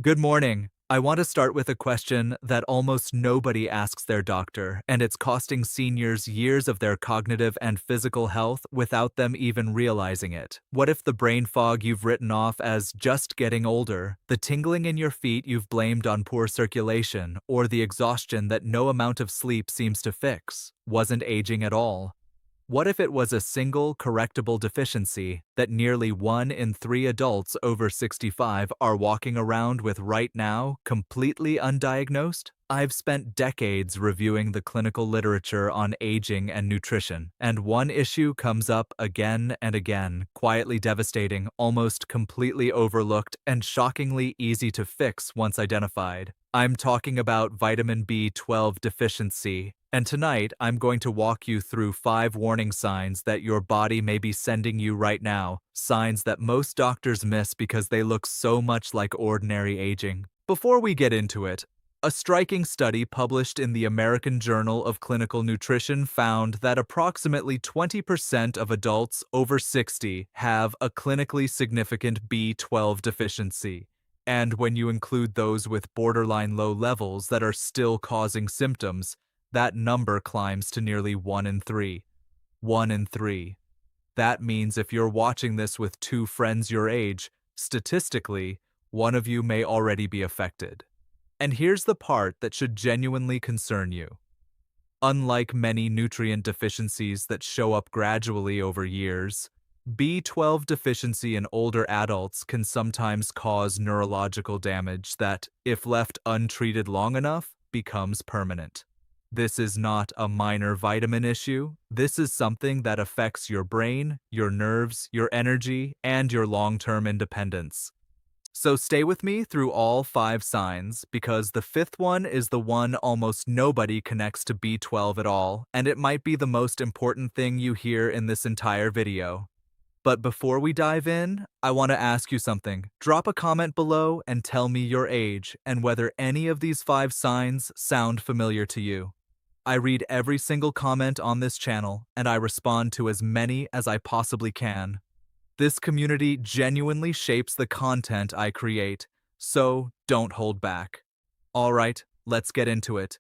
Good morning. I want to start with a question that almost nobody asks their doctor, and it's costing seniors years of their cognitive and physical health without them even realizing it. What if the brain fog you've written off as just getting older, the tingling in your feet you've blamed on poor circulation, or the exhaustion that no amount of sleep seems to fix, wasn't aging at all? What if it was a single correctable deficiency that nearly 1 in 3 adults over 65 are walking around with right now, completely undiagnosed? I've spent decades reviewing the clinical literature on aging and nutrition, and one issue comes up again and again, quietly devastating, almost completely overlooked, and shockingly easy to fix once identified. I'm talking about vitamin B12 deficiency. And tonight, I'm going to walk you through 5 warning signs that your body may be sending you right now, signs that most doctors miss because they look so much like ordinary aging. Before we get into it, a striking study published in the American Journal of Clinical Nutrition found that approximately 20% of adults over 60 have a clinically significant B12 deficiency. And when you include those with borderline low levels that are still causing symptoms, that number climbs to nearly 1 in 3. 1 in 3. That means if you're watching this with 2 friends your age, statistically, one of you may already be affected. And here's the part that should genuinely concern you. Unlike many nutrient deficiencies that show up gradually over years, B12 deficiency in older adults can sometimes cause neurological damage that, if left untreated long enough, becomes permanent. This is not a minor vitamin issue. This is something that affects your brain, your nerves, your energy, and your long-term independence. So stay with me through all 5 signs, because the 5th one is the one almost nobody connects to B12 at all, and it might be the most important thing you hear in this entire video. But before we dive in, I want to ask you something. Drop a comment below and tell me your age and whether any of these 5 signs sound familiar to you. I read every single comment on this channel, and I respond to as many as I possibly can. This community genuinely shapes the content I create, so don't hold back. Alright, let's get into it.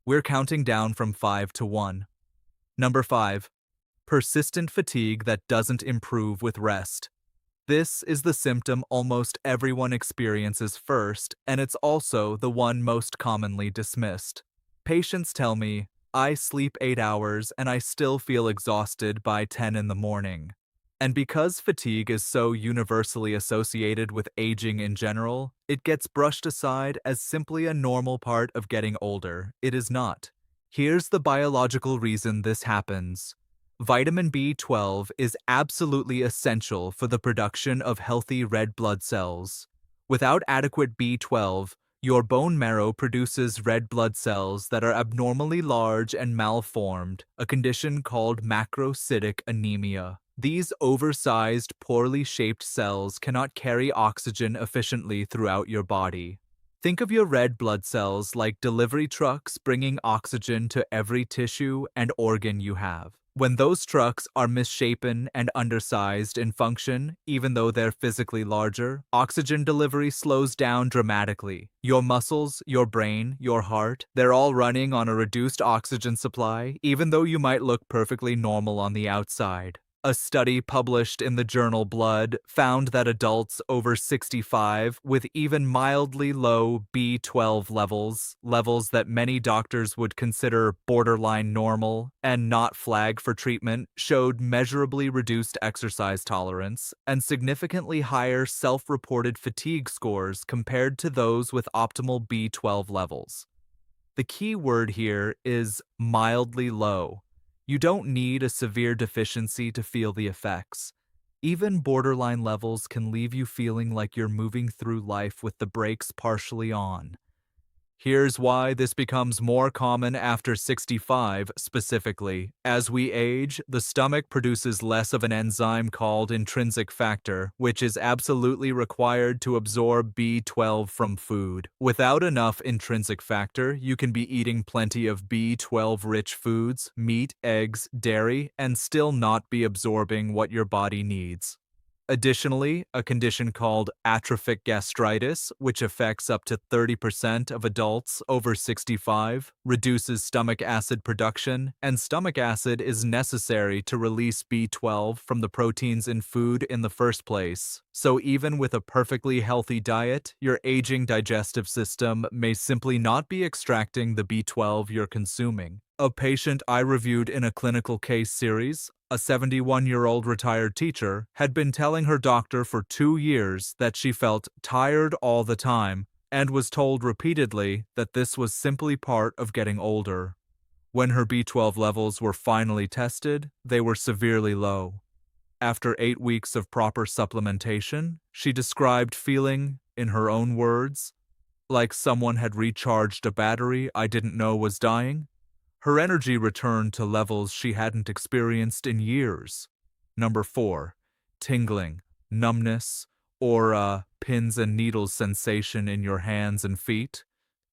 We're counting down from 5 to 1. Number 5. Persistent fatigue that doesn't improve with rest. This is the symptom almost everyone experiences first, and it's also the one most commonly dismissed. Patients tell me, I sleep 8 hours and I still feel exhausted by 10 in the morning. And because fatigue is so universally associated with aging in general, it gets brushed aside as simply a normal part of getting older. It is not. Here's the biological reason this happens. Vitamin B12 is absolutely essential for the production of healthy red blood cells. Without adequate B12, your bone marrow produces red blood cells that are abnormally large and malformed, a condition called macrocytic anemia. These oversized, poorly shaped cells cannot carry oxygen efficiently throughout your body. Think of your red blood cells like delivery trucks bringing oxygen to every tissue and organ you have. When those trucks are misshapen and undersized in function, even though they're physically larger, oxygen delivery slows down dramatically. Your muscles, your brain, your heart, they're all running on a reduced oxygen supply, even though you might look perfectly normal on the outside. A study published in the journal Blood found that adults over 65 with even mildly low B12 levels that many doctors would consider borderline normal and not flag for treatment, showed measurably reduced exercise tolerance and significantly higher self-reported fatigue scores compared to those with optimal B12 levels. The key word here is mildly low. You don't need a severe deficiency to feel the effects. Even borderline levels can leave you feeling like you're moving through life with the brakes partially on. Here's why this becomes more common after 65 specifically. As we age, the stomach produces less of an enzyme called intrinsic factor, which is absolutely required to absorb B12 from food. Without enough intrinsic factor, you can be eating plenty of B12-rich foods, meat, eggs, dairy, and still not be absorbing what your body needs. Additionally, a condition called atrophic gastritis, which affects up to 30% of adults over 65, reduces stomach acid production, and stomach acid is necessary to release B12 from the proteins in food in the first place. So even with a perfectly healthy diet, your aging digestive system may simply not be extracting the B12 you're consuming. A patient I reviewed in a clinical case series, a 71-year-old retired teacher, had been telling her doctor for 2 years that she felt tired all the time and was told repeatedly that this was simply part of getting older. When her B12 levels were finally tested, they were severely low. After 8 weeks of proper supplementation, she described feeling, in her own words, like someone had recharged a battery I didn't know was dying. Her energy returned to levels she hadn't experienced in years. Number 4. Tingling, numbness, or a pins and needles sensation in your hands and feet.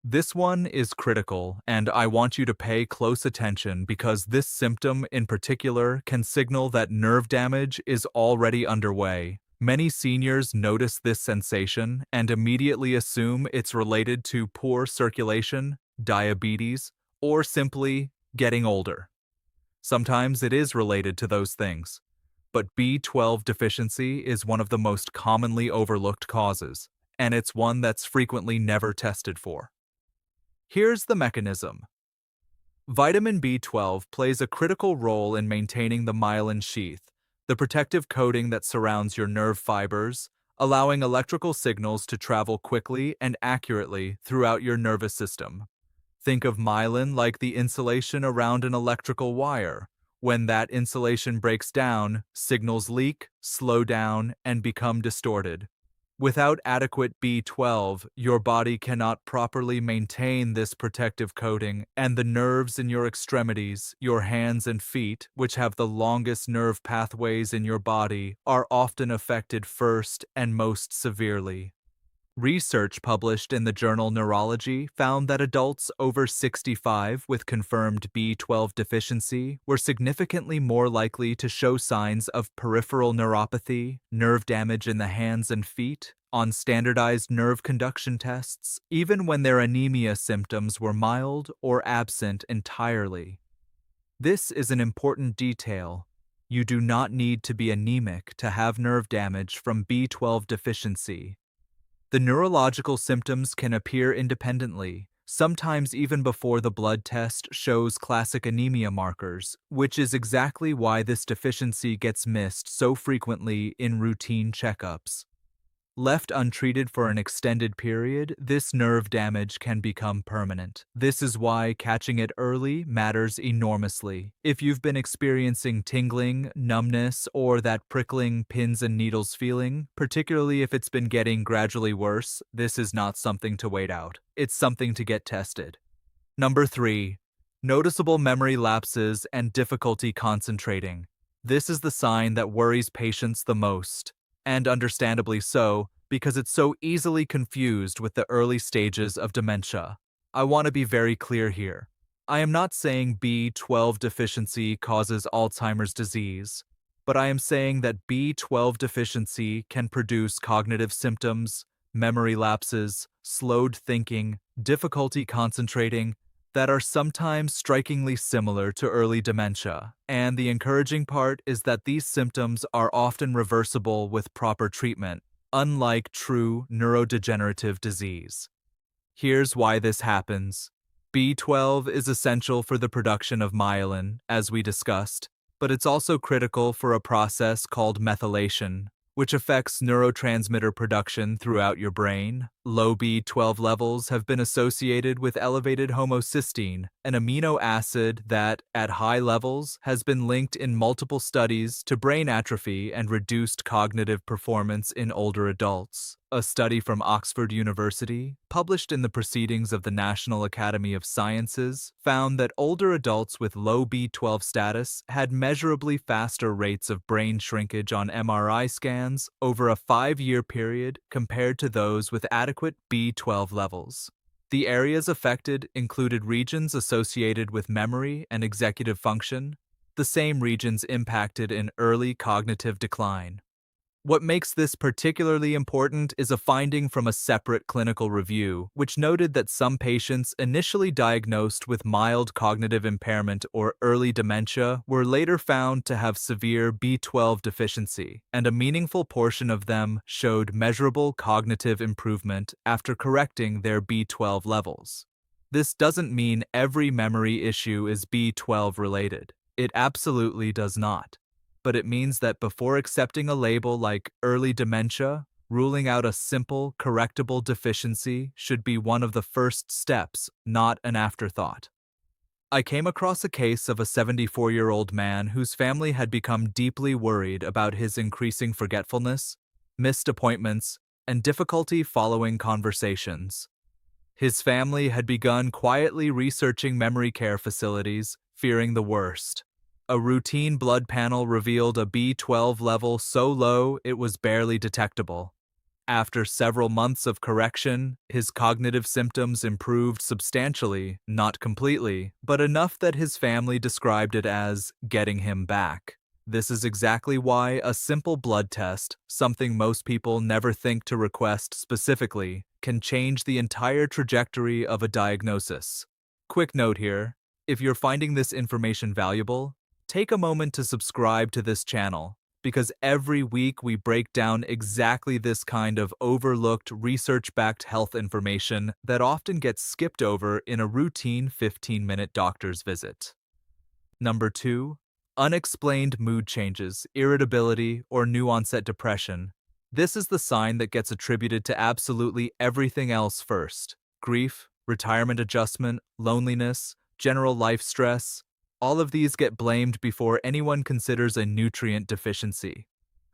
This one is critical, and I want you to pay close attention because this symptom in particular can signal that nerve damage is already underway. Many seniors notice this sensation and immediately assume it's related to poor circulation, diabetes, or simply getting older. Sometimes it is related to those things, but B12 deficiency is one of the most commonly overlooked causes, and it's one that's frequently never tested for. Here's the mechanism. Vitamin B12 plays a critical role in maintaining the myelin sheath, the protective coating that surrounds your nerve fibers, allowing electrical signals to travel quickly and accurately throughout your nervous system. Think of myelin like the insulation around an electrical wire. When that insulation breaks down, signals leak, slow down, and become distorted. Without adequate B12, your body cannot properly maintain this protective coating, and the nerves in your extremities, your hands and feet, which have the longest nerve pathways in your body, are often affected first and most severely. Research published in the journal Neurology found that adults over 65 with confirmed B12 deficiency were significantly more likely to show signs of peripheral neuropathy, nerve damage in the hands and feet, on standardized nerve conduction tests, even when their anemia symptoms were mild or absent entirely. This is an important detail. You do not need to be anemic to have nerve damage from B12 deficiency. The neurological symptoms can appear independently, sometimes even before the blood test shows classic anemia markers, which is exactly why this deficiency gets missed so frequently in routine checkups. Left untreated for an extended period, this nerve damage can become permanent. This is why catching it early matters enormously. If you've been experiencing tingling, numbness, or that prickling pins and needles feeling, particularly if it's been getting gradually worse, this is not something to wait out. It's something to get tested. Number 3. Noticeable memory lapses and difficulty concentrating. This is the sign that worries patients the most. And understandably so, because it's so easily confused with the early stages of dementia. I want to be very clear here. I am not saying B12 deficiency causes Alzheimer's disease, but I am saying that B12 deficiency can produce cognitive symptoms, memory lapses, slowed thinking, difficulty concentrating, that are sometimes strikingly similar to early dementia, and the encouraging part is that these symptoms are often reversible with proper treatment, unlike true neurodegenerative disease. Here's why this happens. B12 is essential for the production of myelin, as we discussed, but it's also critical for a process called methylation, which affects neurotransmitter production throughout your brain. Low B12 levels have been associated with elevated homocysteine, an amino acid that, at high levels, has been linked in multiple studies to brain atrophy and reduced cognitive performance in older adults. A study from Oxford University, published in the Proceedings of the National Academy of Sciences, found that older adults with low B12 status had measurably faster rates of brain shrinkage on MRI scans over a 5-year period compared to those with adequate B12 levels. The areas affected included regions associated with memory and executive function, the same regions impacted in early cognitive decline. What makes this particularly important is a finding from a separate clinical review, which noted that some patients initially diagnosed with mild cognitive impairment or early dementia were later found to have severe B12 deficiency, and a meaningful portion of them showed measurable cognitive improvement after correcting their B12 levels. This doesn't mean every memory issue is B12 related. It absolutely does not. But it means that before accepting a label like early dementia, ruling out a simple, correctable deficiency should be one of the first steps, not an afterthought. I came across a case of a 74-year-old man whose family had become deeply worried about his increasing forgetfulness, missed appointments, and difficulty following conversations. His family had begun quietly researching memory care facilities, fearing the worst. A routine blood panel revealed a B12 level so low it was barely detectable. After several months of correction, his cognitive symptoms improved substantially, not completely, but enough that his family described it as getting him back. This is exactly why a simple blood test, something most people never think to request specifically, can change the entire trajectory of a diagnosis. Quick note here, if you're finding this information valuable, take a moment to subscribe to this channel, because every week we break down exactly this kind of overlooked, research-backed health information that often gets skipped over in a routine 15-minute doctor's visit. Number 2. Unexplained mood changes, irritability, or new-onset depression. This is the sign that gets attributed to absolutely everything else first. Grief, retirement adjustment, loneliness, general life stress. All of these get blamed before anyone considers a nutrient deficiency.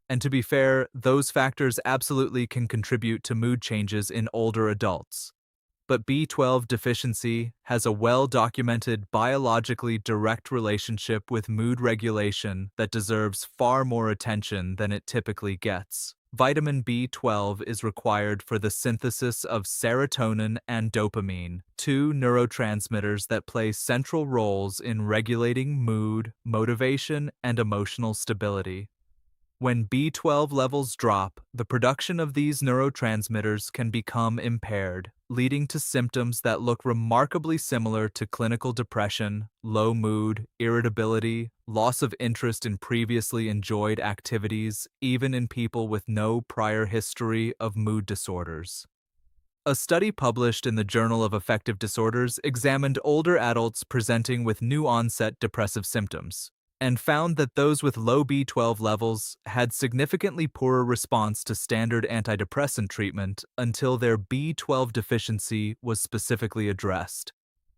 And to be fair, those factors absolutely can contribute to mood changes in older adults. But B12 deficiency has a well-documented biologically direct relationship with mood regulation that deserves far more attention than it typically gets. Vitamin B12 is required for the synthesis of serotonin and dopamine, two neurotransmitters that play central roles in regulating mood, motivation, and emotional stability. When B12 levels drop, the production of these neurotransmitters can become impaired, leading to symptoms that look remarkably similar to clinical depression, low mood, irritability, loss of interest in previously enjoyed activities, even in people with no prior history of mood disorders. A study published in the Journal of Affective Disorders examined older adults presenting with new-onset depressive symptoms, and found that those with low B12 levels had significantly poorer response to standard antidepressant treatment until their B12 deficiency was specifically addressed.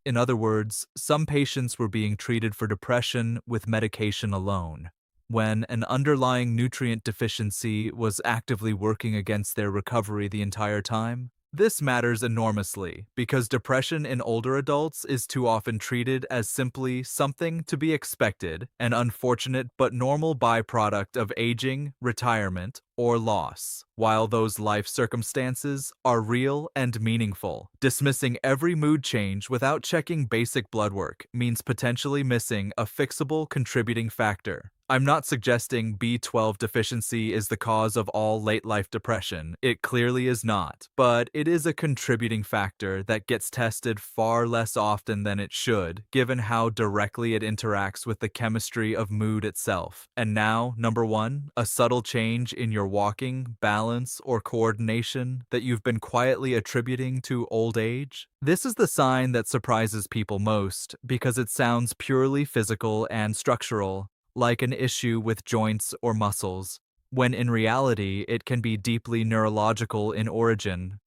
In other words, some patients were being treated for depression with medication alone, when an underlying nutrient deficiency was actively working against their recovery the entire time. This matters enormously because depression in older adults is too often treated as simply something to be expected, an unfortunate but normal byproduct of aging, retirement, or loss, while those life circumstances are real and meaningful. Dismissing every mood change without checking basic blood work means potentially missing a fixable contributing factor. I'm not suggesting B12 deficiency is the cause of all late-life depression. It clearly is not, but it is a contributing factor that gets tested far less often than it should, given how directly it interacts with the chemistry of mood itself. And now, number 1, a subtle change in your walking, balance, or coordination that you've been quietly attributing to old age. This is the sign that surprises people most because it sounds purely physical and structural, like an issue with joints or muscles, when in reality it can be deeply neurological in origin.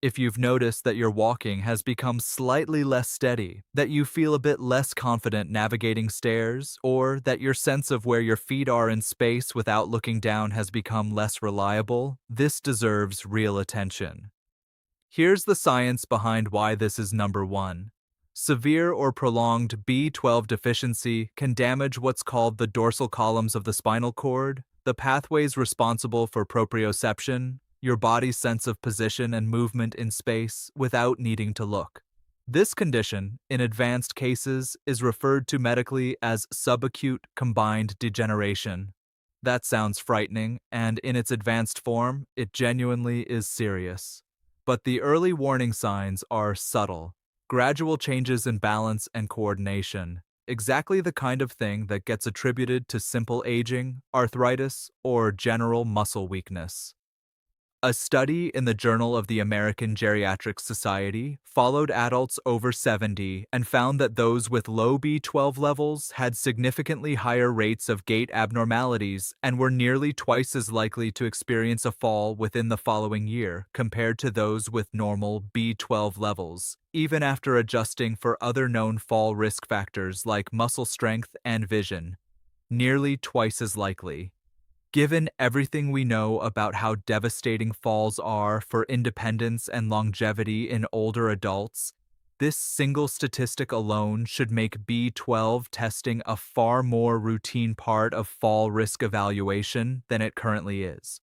If you've noticed that your walking has become slightly less steady, that you feel a bit less confident navigating stairs, or that your sense of where your feet are in space without looking down has become less reliable, this deserves real attention. Here's the science behind why this is number 1. Severe or prolonged B12 deficiency can damage what's called the dorsal columns of the spinal cord, the pathways responsible for proprioception, your body's sense of position and movement in space without needing to look. This condition, in advanced cases, is referred to medically as subacute combined degeneration. That sounds frightening, and in its advanced form, it genuinely is serious. But the early warning signs are subtle, gradual changes in balance and coordination, exactly the kind of thing that gets attributed to simple aging, arthritis, or general muscle weakness. A study in the Journal of the American Geriatric Society followed adults over 70 and found that those with low B12 levels had significantly higher rates of gait abnormalities and were nearly twice as likely to experience a fall within the following year compared to those with normal B12 levels, even after adjusting for other known fall risk factors like muscle strength and vision. Nearly twice as likely. Given everything we know about how devastating falls are for independence and longevity in older adults, this single statistic alone should make B12 testing a far more routine part of fall risk evaluation than it currently is.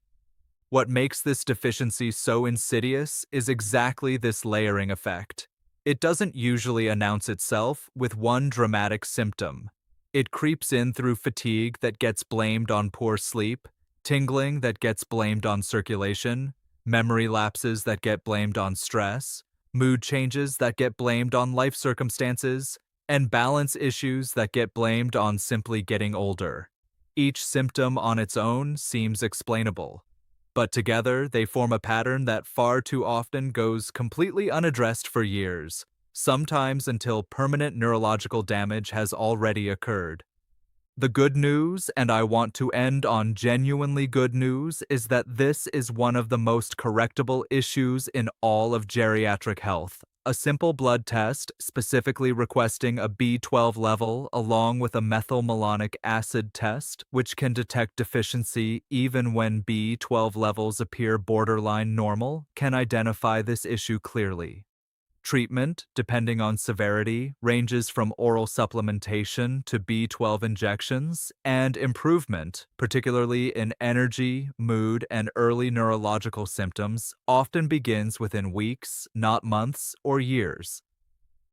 What makes this deficiency so insidious is exactly this layering effect. It doesn't usually announce itself with one dramatic symptom. It creeps in through fatigue that gets blamed on poor sleep, tingling that gets blamed on circulation, memory lapses that get blamed on stress, mood changes that get blamed on life circumstances, and balance issues that get blamed on simply getting older. Each symptom on its own seems explainable, but together they form a pattern that far too often goes completely unaddressed for years, sometimes until permanent neurological damage has already occurred. The good news, and I want to end on genuinely good news, is that this is one of the most correctable issues in all of geriatric health. A simple blood test, specifically requesting a B12 level along with a methylmalonic acid test, which can detect deficiency even when B12 levels appear borderline normal, can identify this issue clearly. Treatment, depending on severity, ranges from oral supplementation to B12 injections, and improvement, particularly in energy, mood, and early neurological symptoms, often begins within weeks, not months or years.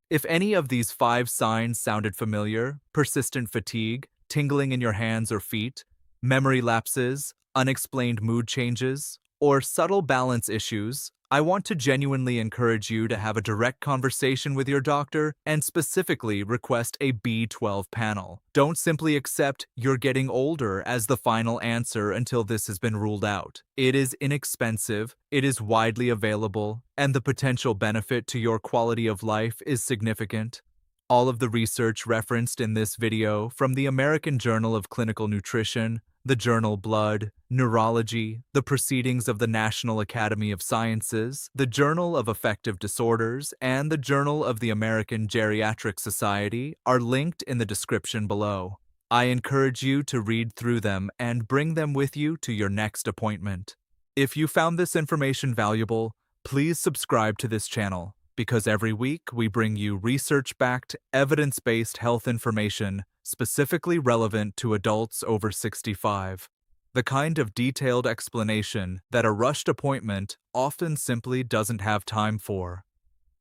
If any of these 5 signs sounded familiar, persistent fatigue, tingling in your hands or feet, memory lapses, unexplained mood changes, or subtle balance issues, I want to genuinely encourage you to have a direct conversation with your doctor and specifically request a B12 panel. Don't simply accept "you're getting older" as the final answer until this has been ruled out. It is inexpensive, it is widely available, and the potential benefit to your quality of life is significant. All of the research referenced in this video from the American Journal of Clinical Nutrition, the journal Blood, Neurology, the Proceedings of the National Academy of Sciences, the Journal of Affective Disorders, and the Journal of the American Geriatric Society are linked in the description below. I encourage you to read through them and bring them with you to your next appointment. If you found this information valuable, please subscribe to this channel, because every week we bring you research-backed, evidence-based health information specifically relevant to adults over 65. The kind of detailed explanation that a rushed appointment often simply doesn't have time for.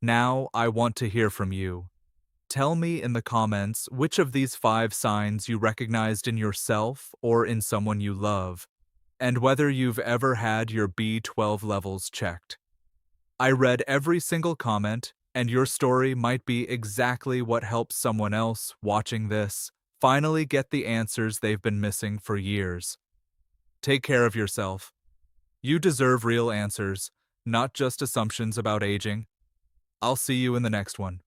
Now, I want to hear from you. Tell me in the comments which of these 5 signs you recognized in yourself or in someone you love, and whether you've ever had your B12 levels checked. I read every single comment, and your story might be exactly what helps someone else watching this finally get the answers they've been missing for years. Take care of yourself. You deserve real answers, not just assumptions about aging. I'll see you in the next one.